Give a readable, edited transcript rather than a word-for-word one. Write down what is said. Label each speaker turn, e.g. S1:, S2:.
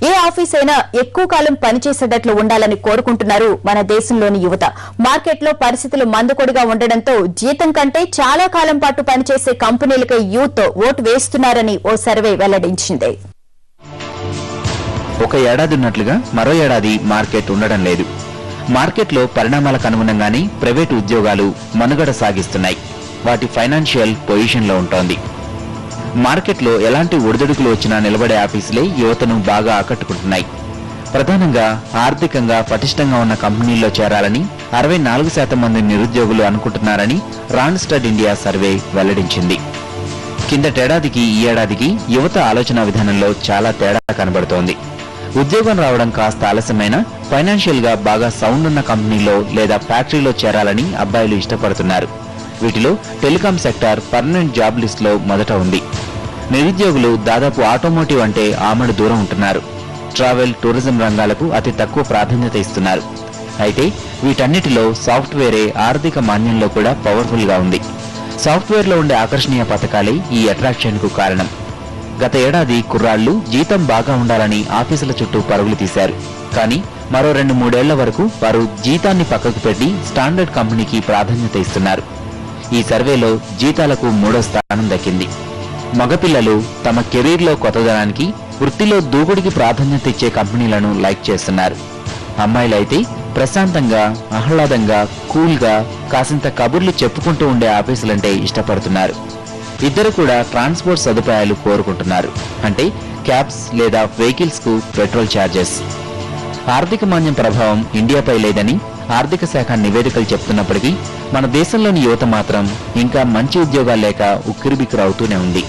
S1: ఏ office అయినా ఎక్కువ కాలం పనిచేసేటట్లు ఉండాలని కోరుకుంటున్నారు మన దేశంలోని యువత. మార్కెట్లో పరిస్థితులు మందకొడిగా ఉండడంతో జీతం కంటే చాలా కాలం పాటు పనిచేసే కంపెనీలకే యూత్ ఓటు వేస్తున్నారని ఓ సర్వే వెల్లడించింది.
S2: ఒక ఏడాది ఉన్నట్లుగా మరో ఏడాది మార్కెట్ ఉండడం లేదు. మార్కెట్లో పరిణామాలకు అనుగుణంగానే ప్రైవేటు ఉద్యోగాలు మనుగడ సాగిస్తున్నాయి. వాటి ఫైనాన్షియల్ పొజిషన్లో ఉంటోంది. మార్కెట్లో ఎలాంటి ఒడిదుడుకులు వచ్చినా నిలబడే ఆఫీసులే యువతను బాగా ఆకట్టుకుంటున్నాయి. ప్రధానంగా ఆర్థికంగా పటిష్టంగా ఉన్న కంపెనీల్లో చేరాలని 64% మంది నిరుద్యోగులు అనుకుంటున్నారని రాండ్స్టడ్ ఇండియా సర్వే వెల్లడించింది. కిందటేడాదికి ఈ ఏడాదికి యువత ఆలోచన విధానంలో చాలా తేడా కనబడుతోంది. ఉద్యోగం రావడం కాస్త ఆలస్యమైనా ఫైనాన్షియల్ గా బాగా సౌండ్ ఉన్న కంపెనీలో లేదా ఫ్యాక్టరీలో చేరాలని అబ్బాయిలు ఇష్టపడుతున్నారు. వీటిలో telecom sector permanent job list లో మొదట ఉంది. నిరుద్యోగులు దాదాపు ఆటోమోటివ్ అంటే ఆమడు దూరం ఉంటున్నారు. ట్రావెల్, టూరిజం రంగాలకు అతి తక్కువ ప్రాధాన్యత ఇస్తున్నారు. అయితే వీటన్నిటిలో సాఫ్ట్వేరే ఆర్థిక మాన్యంలో కూడా పవర్ఫుల్ గా ఉంది. సాఫ్ట్వేర్ లో ఉండే ఆకర్షణీయ పథకాలే ఈ అట్రాక్షన్ కు కారణం. గత ఏడాది కుర్రాళ్లు జీతం బాగా ఉండాలని ఆఫీసుల చుట్టూ పరుగులు తీశారు. కానీ మరో 2-3 ఏళ్ల వరకు వారు జీతాన్ని పక్కకు పెట్టి స్టాండర్డ్ కంపెనీకి ప్రాధాన్యత ఇస్తున్నారు. ఈ సర్వేలో జీతాలకు 3వ స్థానం దక్కింది. మగపిల్లలు తమ కెరీర్లో కొత్తదనానికి, వృత్తిలో దూకుడికి ప్రాధాన్యత ఇచ్చే కంపెనీలను లైక్ చేస్తున్నారు. అమ్మాయిలైతే ప్రశాంతంగా, ఆహ్లాదంగా, కూల్గా కాసింత కబుర్లు చెప్పుకుంటూ ఉండే ఆఫీసులంటే ఇష్టపడుతున్నారు. ఇద్దరు కూడా ట్రాన్స్పోర్ట్ సదుపాయాలు కోరుకుంటున్నారు. అంటే క్యాబ్స్ లేదా వెహికల్స్ కు పెట్రోల్ ఛార్జెస్. ఆర్థిక మాన్యం ప్రభావం ఇండియాపై లేదని ఆర్థిక శాఖ నివేదికలు చెప్తున్నప్పటికీ మన దేశంలోని యువత మాత్రం ఇంకా మంచి ఉద్యోగాలు లేక ఉక్కిరిబిక్కిరవుతూనే ఉంది.